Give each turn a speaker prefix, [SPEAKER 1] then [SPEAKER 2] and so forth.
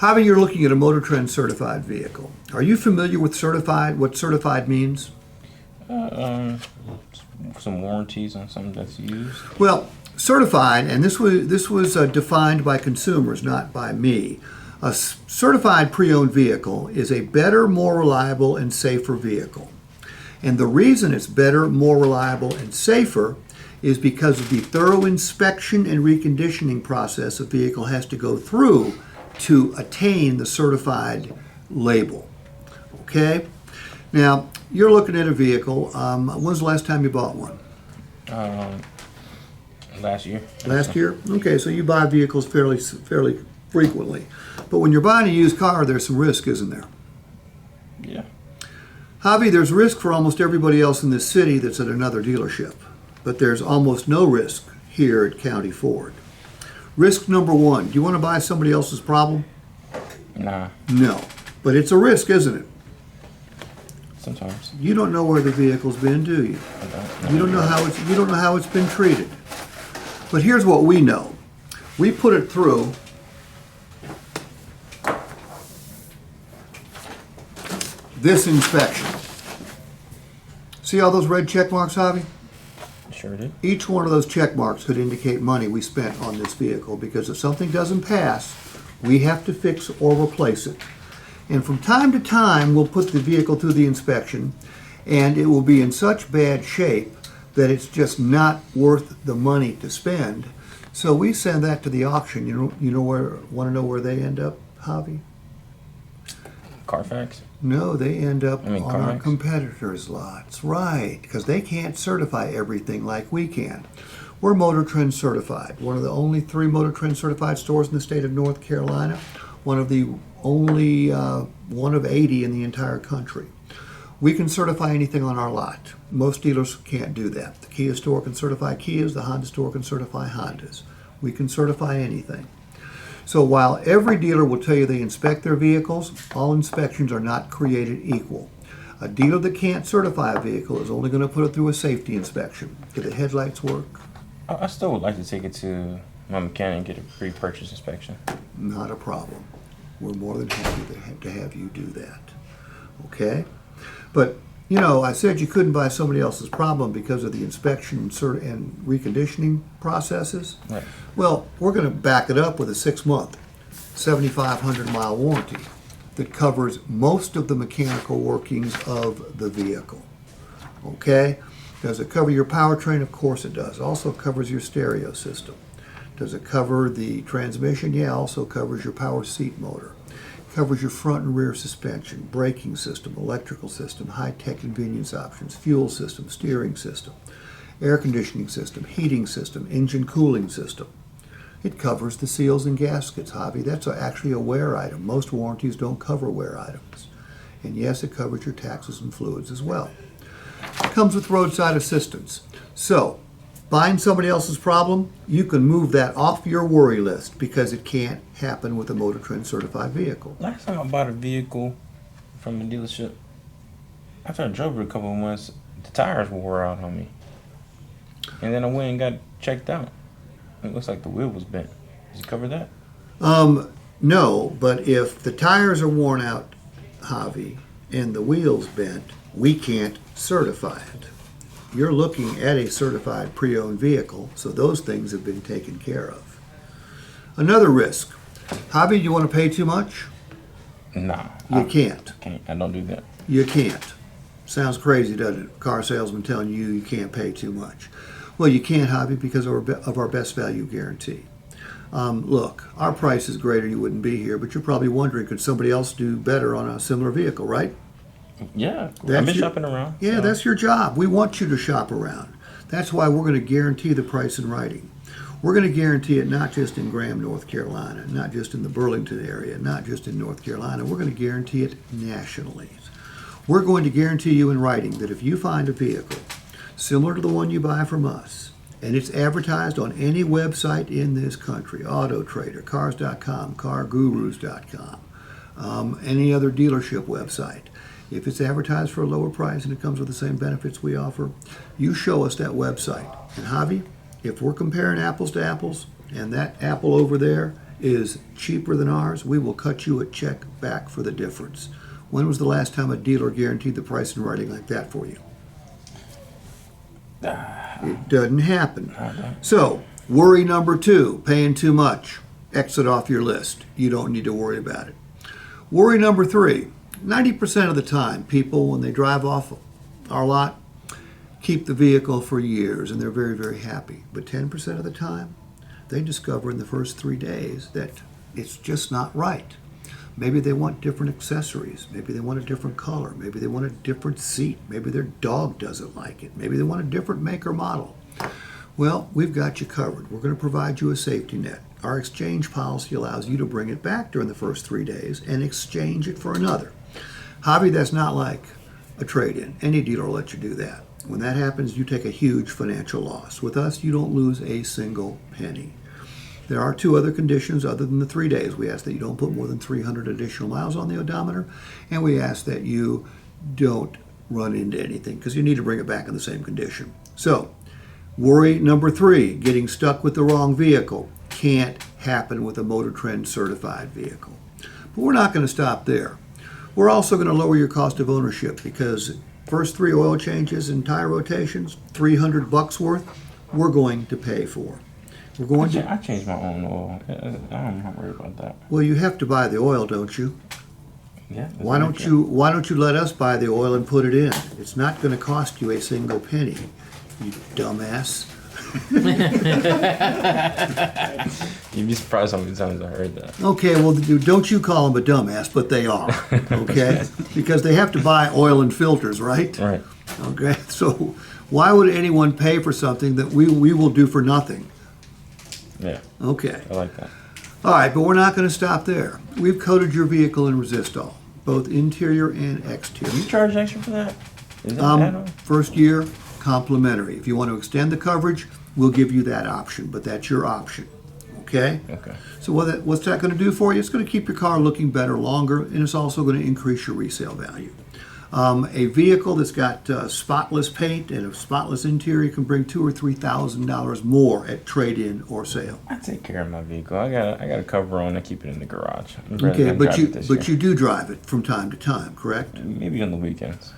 [SPEAKER 1] Javi, you're looking at a MotorTrend certified vehicle. Are you familiar with certified, what certified means?
[SPEAKER 2] Uh, some warranties on something that's used.
[SPEAKER 1] Well, certified, and this was defined by consumers, not by me. A certified pre-owned vehicle is a better, more reliable, and safer vehicle. And the reason it's better, more reliable, and safer is because of the thorough inspection and reconditioning process a vehicle has to go through to attain the certified label. Okay? Now, you're looking at a vehicle. When's the last time you bought one?
[SPEAKER 2] Last year.
[SPEAKER 1] Last year? Okay, so you buy vehicles fairly frequently. But when you're buying a used car, there's some risk, isn't there?
[SPEAKER 2] Yeah.
[SPEAKER 1] Javi, there's risk for almost everybody else in this city that's at another dealership. But there's almost no risk here at County Ford. Risk number one, do you want to buy somebody else's problem?
[SPEAKER 2] Nah.
[SPEAKER 1] No. But it's a risk, isn't it?
[SPEAKER 2] Sometimes.
[SPEAKER 1] You don't know where the vehicle's been, do you?
[SPEAKER 2] I don't.
[SPEAKER 1] You don't know how it's been treated. But here's what we know. We put it through this inspection. See all those red check marks, Javi?
[SPEAKER 2] Sure did.
[SPEAKER 1] Each one of those check marks could indicate money we spent on this vehicle, because if something doesn't pass, we have to fix or replace it. And from time to time, we'll put the vehicle through the inspection, and it will be in such bad shape that it's just not worth the money to spend. So we send that to the auction. Want to know where they end up, Javi?
[SPEAKER 2] Carfax?
[SPEAKER 1] No, they end up on our
[SPEAKER 2] CarMax?
[SPEAKER 1] competitors' lots. Right, because they can't certify everything like we can. We're MotorTrend certified, one of the only 3 MotorTrend certified stores in the state of North Carolina, one of the only one of 80 in the entire country. We can certify anything on our lot. Most dealers can't do that. The Kia store can certify Kias, the Honda store can certify Hondas. We can certify anything. So while every dealer will tell you they inspect their vehicles, all inspections are not created equal. A dealer that can't certify a vehicle is only going to put it through a safety inspection. Do the headlights work?
[SPEAKER 2] I still would like to take it to my mechanic and get a pre-purchase inspection.
[SPEAKER 1] Not a problem. We're more than happy to have you do that. Okay? But, I said you couldn't buy somebody else's problem because of the inspection and reconditioning processes.
[SPEAKER 2] Right.
[SPEAKER 1] Well, we're going to back it up with a 6-month, 7,500-mile warranty that covers most of the mechanical workings of the vehicle. Okay? Does it cover your powertrain? Of course it does. Also covers your stereo system. Does it cover the transmission? Yeah, also covers your power seat motor. Covers your front and rear suspension, braking system, electrical system, high-tech convenience options, fuel system, steering system, air conditioning system, heating system, engine cooling system. It covers the seals and gaskets, Javi. That's actually a wear item. Most warranties don't cover wear items. And yes, it covers your taxes and fluids as well. It comes with roadside assistance. So, buying somebody else's problem, you can move that off your worry list because it can't happen with a MotorTrend certified vehicle.
[SPEAKER 2] Last time I bought a vehicle from a dealership, after I drove it a couple of months, the tires wore out on me. And then I went and got checked out. It looks like the wheel was bent. Does it cover that?
[SPEAKER 1] No, but if the tires are worn out, Javi, and the wheel's bent, we can't certify it. You're looking at a certified pre-owned vehicle, so those things have been taken care of. Another risk. Javi, you want to pay too much?
[SPEAKER 2] Nah.
[SPEAKER 1] You can't.
[SPEAKER 2] I don't do that.
[SPEAKER 1] You can't. Sounds crazy, doesn't it? Car salesman telling you can't pay too much. Well, you can't, Javi, because of our best value guarantee. Look, our price is greater, you wouldn't be here, but you're probably wondering, could somebody else do better on a similar vehicle, right?
[SPEAKER 2] Yeah, I've been shopping around.
[SPEAKER 1] Yeah, so. That's your job. We want you to shop around. That's why we're going to guarantee the price in writing. We're going to guarantee it not just in Graham, North Carolina, not just in the Burlington area, not just in North Carolina. We're going to guarantee it nationally. We're going to guarantee you in writing that if you find a vehicle similar to the one you buy from us, and it's advertised on any website in this country, AutoTrader, Cars.com, CarGurus.com, any other dealership website, if it's advertised for a lower price and it comes with the same benefits we offer, you show us that website. And Javi, if we're comparing apples to apples, and that apple over there is cheaper than ours, we will cut you a check back for the difference. When was the last time a dealer guaranteed the price in writing like that for you? It doesn't happen. So, worry number 2, paying too much. Exit off your list. You don't need to worry about it. Worry number 3, 90% of the time, people, when they drive off our lot, keep the vehicle for years and they're very, very happy. But 10% of the time, they discover in the first 3 days that it's just not right. Maybe they want different accessories. Maybe they want a different color. Maybe they want a different seat. Maybe their dog doesn't like it. Maybe they want a different make or model. Well, we've got you covered. We're going to provide you a safety net. Our exchange policy allows you to bring it back during the first 3 days and exchange it for another. Javi, that's not like a trade-in. Any dealer will let you do that. When that happens, you take a huge financial loss. With us, you don't lose a single penny. There are 2 other conditions other than the 3 days. We ask that you don't put more than 300 additional miles on the odometer, and we ask that you don't run into anything because you need to bring it back in the same condition. So, worry number 3, getting stuck with the wrong vehicle. Can't happen with a MotorTrend certified vehicle. But we're not going to stop there. We're also going to lower your cost of ownership because first 3 oil changes and tire rotations, $300 worth, we're going to pay for. We're going to.
[SPEAKER 2] I changed my own oil. I'm not worried about that.
[SPEAKER 1] Well, you have to buy the oil, don't you?
[SPEAKER 2] Yeah.
[SPEAKER 1] Why don't you let us buy the oil and put it in? It's not going to cost you a single penny, you dumbass.
[SPEAKER 2] You'd be surprised how many times I heard that.
[SPEAKER 1] Okay, well, don't you call them a dumbass, but they are, okay? Because they have to buy oil and filters, right?
[SPEAKER 2] Right.
[SPEAKER 1] Okay, so why would anyone pay for something that we will do for nothing?
[SPEAKER 2] Yeah.
[SPEAKER 1] Okay.
[SPEAKER 2] I like that.
[SPEAKER 1] All right, but we're not going to stop there. We've coated your vehicle in Resistol, both interior and exterior.
[SPEAKER 2] You charge extra for that? Is that add-on?
[SPEAKER 1] First year, complimentary. If you want to extend the coverage, we'll give you that option, but that's your option. Okay?
[SPEAKER 2] Okay.
[SPEAKER 1] So what's that going to do for you? It's going to keep your car looking better longer, and it's also going to increase your resale value. A vehicle that's got spotless paint and a spotless interior can bring $2,000 or $3,000 more at trade-in or sale.
[SPEAKER 2] I take care of my vehicle. I got a cover on. I keep it in the garage.
[SPEAKER 1] Okay, but you do drive it from time to time, correct?
[SPEAKER 2] Maybe on the weekends.